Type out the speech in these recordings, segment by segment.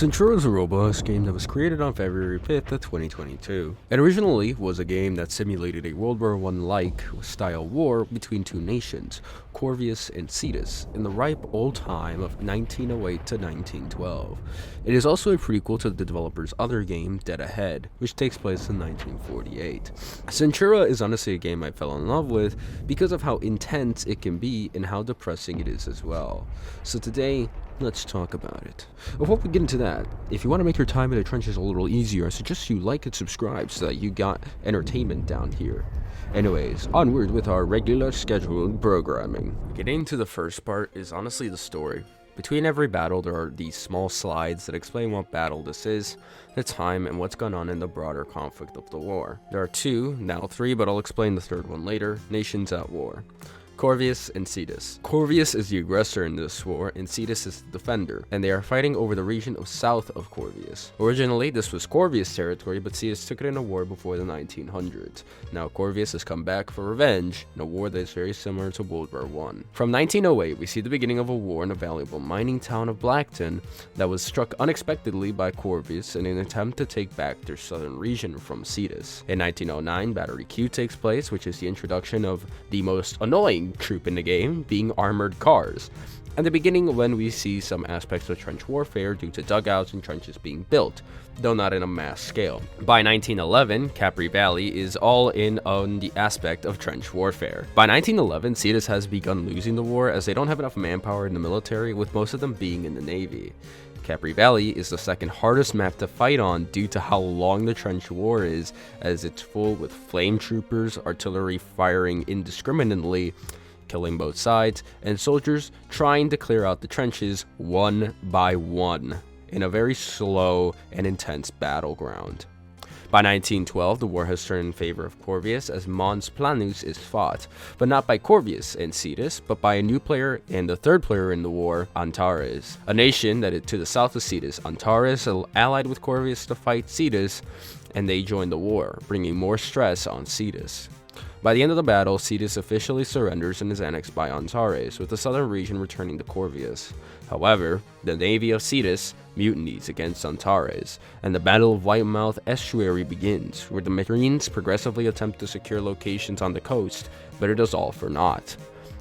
CENTURA is a Roblox game that was created on February 5th of 2022. It originally was a game that simulated a World War I-like style war between two nations, Corvius and Cetus, in the ripe old time of 1908 to 1912. It is also a prequel to the developer's other game, Dead Ahead, which takes place in 1948. CENTURA is honestly a game I fell in love with because of how intense it can be and how depressing it is as well. So today, let's talk about it. Before we get into that, if you want to make your time in the trenches a little easier, I suggest you like and subscribe so that you got entertainment down here. Anyways, onward with our regular scheduled programming. Getting to the first part is honestly the story. Between every battle, there are these small slides that explain what battle this is, the time, and what's gone on in the broader conflict of the war. There are two, now three, but I'll explain the third one later, nations at war. Corvius and Cetus. Corvius is the aggressor in this war, and Cetus is the defender, and they are fighting over the region of south of Corvius. Originally, this was Corvius' territory, but Cetus took it in a war before the 1900s. Now, Corvius has come back for revenge in a war that is very similar to World War I. From 1908, we see the beginning of a war in a valuable mining town of Blackton that was struck unexpectedly by Corvius in an attempt to take back their southern region from Cetus. In 1909, Battery Q takes place, which is the introduction of the most annoying troop in the game, being armored cars. At the beginning, when we see some aspects of trench warfare due to dugouts and trenches being built, though not in a mass scale. By 1911, Capri Valley is all in on the aspect of trench warfare. By 1911, Cetus has begun losing the war as they don't have enough manpower in the military, with most of them being in the Navy. Capri Valley is the second hardest map to fight on due to how long the trench war is, as it's full with flame troopers, artillery firing indiscriminately, killing both sides, and soldiers trying to clear out the trenches one by one in a very slow and intense battleground. By 1912, the war has turned in favor of Corvius as Mons Planus is fought, but not by Corvius and Cetus, but by a new player and the third player in the war, Antares, a nation that is to the south of Cetus. Antares allied with Corvius to fight Cetus, and they joined the war, bringing more stress on Cetus. By the end of the battle, Cetus officially surrenders and is annexed by Antares, with the southern region returning to Corvius. However, the navy of Cetus mutinies against Antares, and the Battle of Whitemouth Estuary begins, where the Marines progressively attempt to secure locations on the coast, but it is all for naught.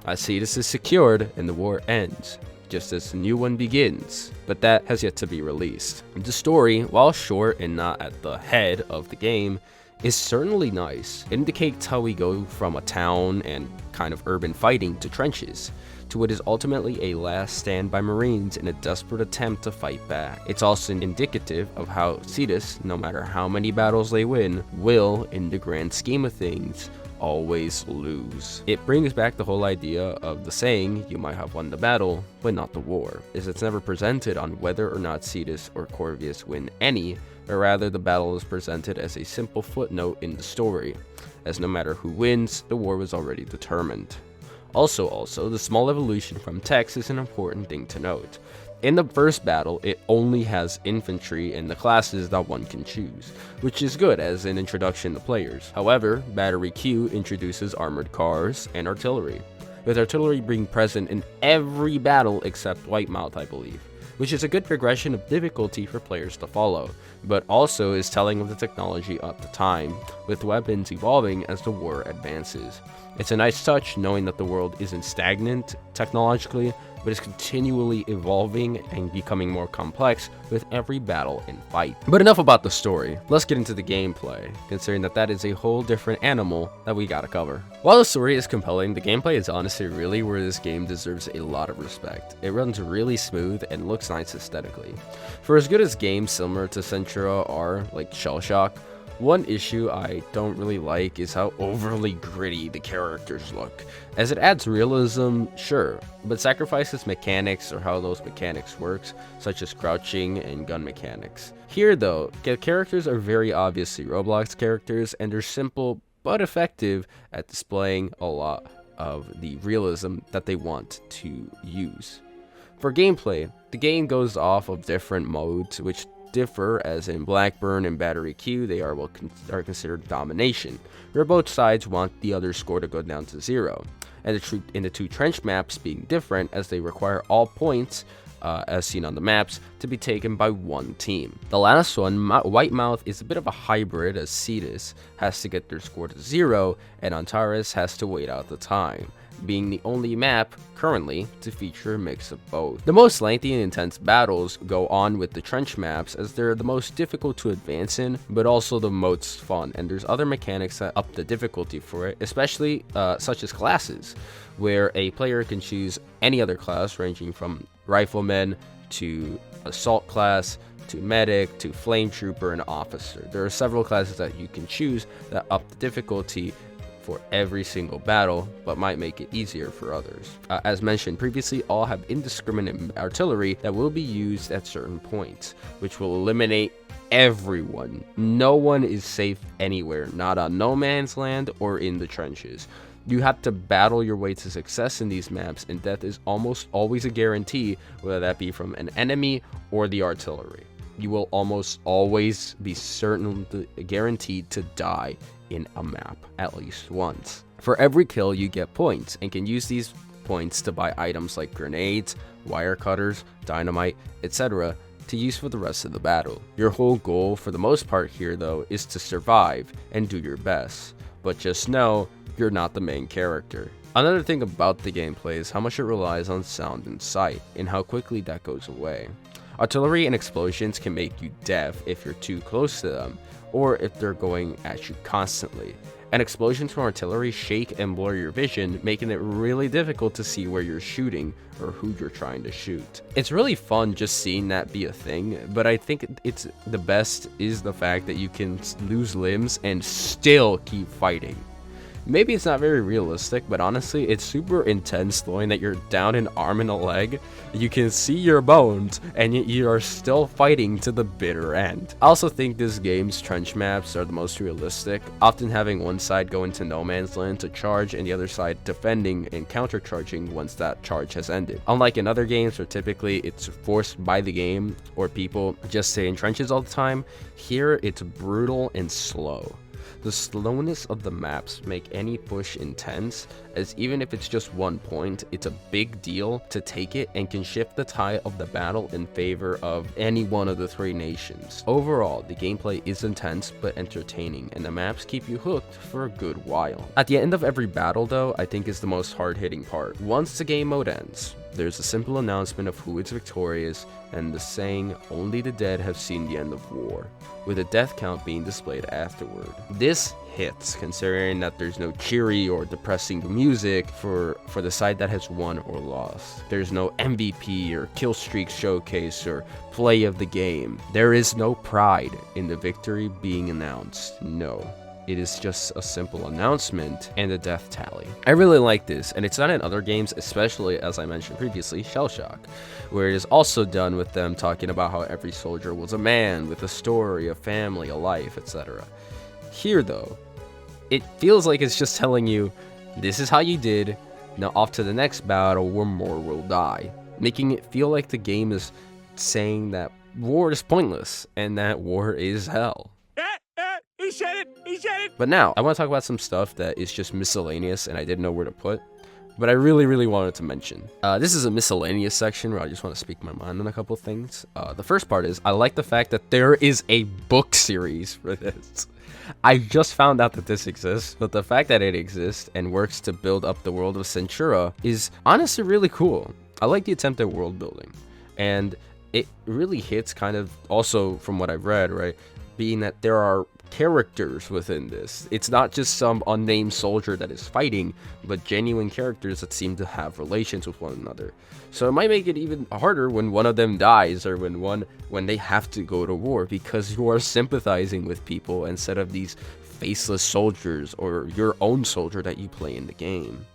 As Cetus is secured, and the war ends, just as a new one begins, but that has yet to be released. The story, while short and not at the head of the game, is certainly nice. It indicates how we go from a town and kind of urban fighting to trenches, to what is ultimately a last stand by Marines in a desperate attempt to fight back. It's also indicative of how Cetus, no matter how many battles they win, will, in the grand scheme of things, always lose. It brings back the whole idea of the saying, you might have won the battle, but not the war, as it's never presented on whether or not Cetus or Corvius win any, but rather the battle is presented as a simple footnote in the story, as no matter who wins, the war was already determined. Also, the small evolution from text is an important thing to note. In the first battle, it only has infantry and the classes that one can choose, which is good as an introduction to players. However, Battery Q introduces armored cars and artillery, with artillery being present in every battle except Whitemouth, I believe, which is a good progression of difficulty for players to follow, but also is telling of the technology at the time, with weapons evolving as the war advances. It's a nice touch knowing that the world isn't stagnant technologically, but is continually evolving and becoming more complex with every battle and fight. But enough about the story, let's get into the gameplay, considering that is a whole different animal that we gotta cover. While the story is compelling, the gameplay is honestly really where this game deserves a lot of respect. It runs really smooth and looks nice aesthetically. For as good as games similar to CENTURA are, like Shell Shock, one issue I don't really like is how overly gritty the characters look, as it adds realism, sure, but sacrifices mechanics or how those mechanics works, such as crouching and gun mechanics. Here though, the characters are very obviously Roblox characters, and they're simple but effective at displaying a lot of the realism that they want to use. For gameplay, the game goes off of different modes, which differ, as in Blackburn and Battery Q, they are considered domination, where both sides want the other score to go down to 0, and in the two trench maps being different, as they require all points as seen on the maps, to be taken by one team. The last one, White Mouth, is a bit of a hybrid, as Cetus has to get their score to 0 and Antares has to wait out the time, being the only map currently to feature a mix of both. The most lengthy and intense battles go on with the trench maps, as they're the most difficult to advance in, but also the most fun, and there's other mechanics that up the difficulty for it, especially such as classes, where a player can choose any other class ranging from rifleman to assault class to medic to flame trooper and officer. There are several classes that you can choose that up the difficulty for every single battle, but might make it easier for others. As mentioned previously, all have indiscriminate artillery that will be used at certain points, which will eliminate everyone. No one is safe anywhere, not on no man's land or in the trenches. You have to battle your way to success in these maps, and death is almost always a guarantee, whether that be from an enemy or the artillery. You will almost always be guaranteed to die in a map at least once. For every kill, you get points, and can use these points to buy items like grenades, wire cutters, dynamite, etc. to use for the rest of the battle. Your whole goal for the most part here though is to survive and do your best, but just know you're not the main character. Another thing about the gameplay is how much it relies on sound and sight, and how quickly that goes away. Artillery and explosions can make you deaf if you're too close to them, or if they're going at you constantly. And explosions from artillery shake and blur your vision, making it really difficult to see where you're shooting or who you're trying to shoot. It's really fun just seeing that be a thing, but I think it's the best is the fact that you can lose limbs and still keep fighting. Maybe it's not very realistic, but honestly, it's super intense knowing that you're down an arm and a leg, you can see your bones, and yet you are still fighting to the bitter end. I also think this game's trench maps are the most realistic, often having one side go into no man's land to charge and the other side defending and counter-charging once that charge has ended. Unlike in other games where typically it's forced by the game or people just stay in trenches all the time, here it's brutal and slow. The slowness of the maps make any push intense, as even if it's just 1 point, it's a big deal to take it and can shift the tide of the battle in favor of any one of the 3 nations. Overall, the gameplay is intense but entertaining, and the maps keep you hooked for a good while. At the end of every battle though, I think is the most hard-hitting part. Once the game mode ends, there's a simple announcement of who is victorious and the saying, "Only the dead have seen the end of war," with a death count being displayed afterward. This hits, considering that there's no cheery or depressing music for the side that has won or lost. There's no MVP or kill streak showcase or play of the game. There is no pride in the victory being announced. No. It is just a simple announcement and a death tally. I really like this, and it's done in other games, especially, as I mentioned previously, Shell Shock, where it is also done with them talking about how every soldier was a man with a story, a family, a life, etc. Here, though, it feels like it's just telling you, this is how you did, now off to the next battle where more will die, making it feel like the game is saying that war is pointless and that war is hell. He said it! He said it! But now, I want to talk about some stuff that is just miscellaneous and I didn't know where to put, but I really wanted to mention. This is a miscellaneous section where I just want to speak my mind on a couple things. The first part is, I like the fact that there is a book series for this. I just found out that this exists, but the fact that it exists and works to build up the world of CENTURA is honestly really cool. I like the attempt at world building, and it really hits kind of also from what I've read, right? Being that there are characters within this. It's not just some unnamed soldier that is fighting, but genuine characters that seem to have relations with one another. So it might make it even harder when one of them dies, or when they have to go to war, because you are sympathizing with people instead of these faceless soldiers or your own soldier that you play in the game.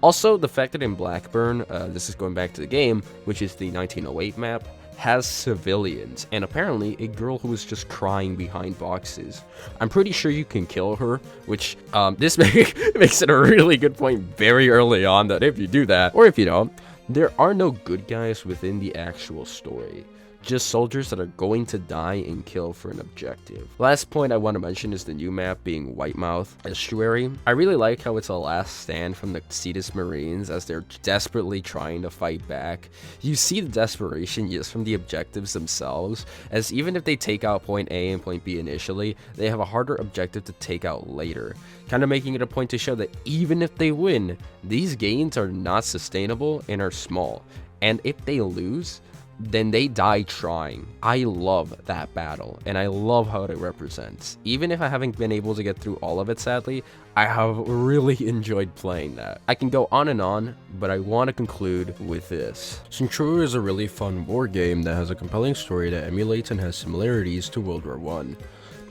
Also, the fact that in Blackburn, this is going back to the game, which is the 1908 map, has civilians, and apparently a girl who is just crying behind boxes. I'm pretty sure you can kill her, which this makes it a really good point very early on, that if you do that, or if you don't, there are no good guys within the actual story. just soldiers that are going to die and kill for an objective. Last point I want to mention is the new map being Whitemouth Estuary. I really like how it's a last stand from the Cetus Marines as they're desperately trying to fight back. You see the desperation just from the objectives themselves, as even if they take out point A and point B initially, they have a harder objective to take out later, kind of making it a point to show that even if they win, these gains are not sustainable and are small, and if they lose, then they die trying. I love that battle, and I love how it represents. Even if I haven't been able to get through all of it, sadly, I have really enjoyed playing that. I can go on and on, but I want to conclude with this. CENTURA is a really fun war game that has a compelling story that emulates and has similarities to World War I.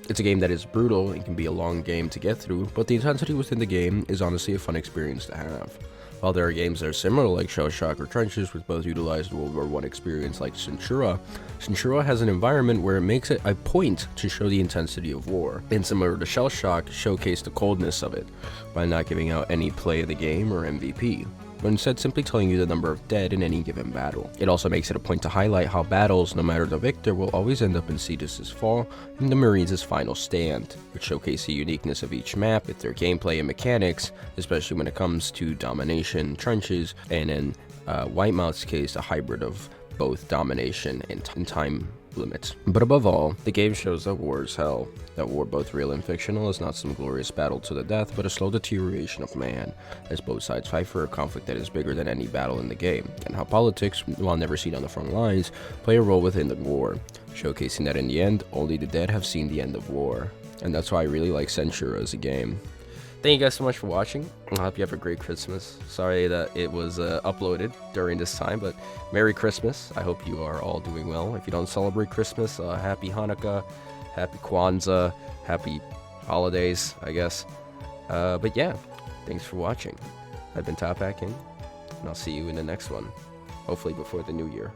It's a game that is brutal and can be a long game to get through, but the intensity within the game is honestly a fun experience to have. While there are games that are similar like Shell Shock or Trenches, which both utilize the World War I experience like CENTURA, CENTURA has an environment where it makes it a point to show the intensity of war, and similar to Shell Shock, showcase the coldness of it, by not giving out any play of the game or MVP, but instead simply telling you the number of dead in any given battle. It also makes it a point to highlight how battles, no matter the victor, will always end up in Cetus's fall and the Marines' final stand, which showcase the uniqueness of each map with their gameplay and mechanics, especially when it comes to domination, trenches, and in Whitemouth's case, a hybrid of both domination and time limits. But above all, the game shows that war is hell. That war, both real and fictional, is not some glorious battle to the death, but a slow deterioration of man, as both sides fight for a conflict that is bigger than any battle in the game, and how politics, while never seen on the front lines, play a role within the war, showcasing that in the end, only the dead have seen the end of war. And that's why I really like CENTURA as a game. Thank you guys so much for watching. I hope you have a great Christmas. Sorry that it was uploaded during this time, but Merry Christmas. I hope you are all doing well. If you don't celebrate Christmas, Happy Hanukkah, Happy Kwanzaa, Happy Holidays, I guess. But yeah, thanks for watching. I've been Top Hat King, and I'll see you in the next one. Hopefully before the new year.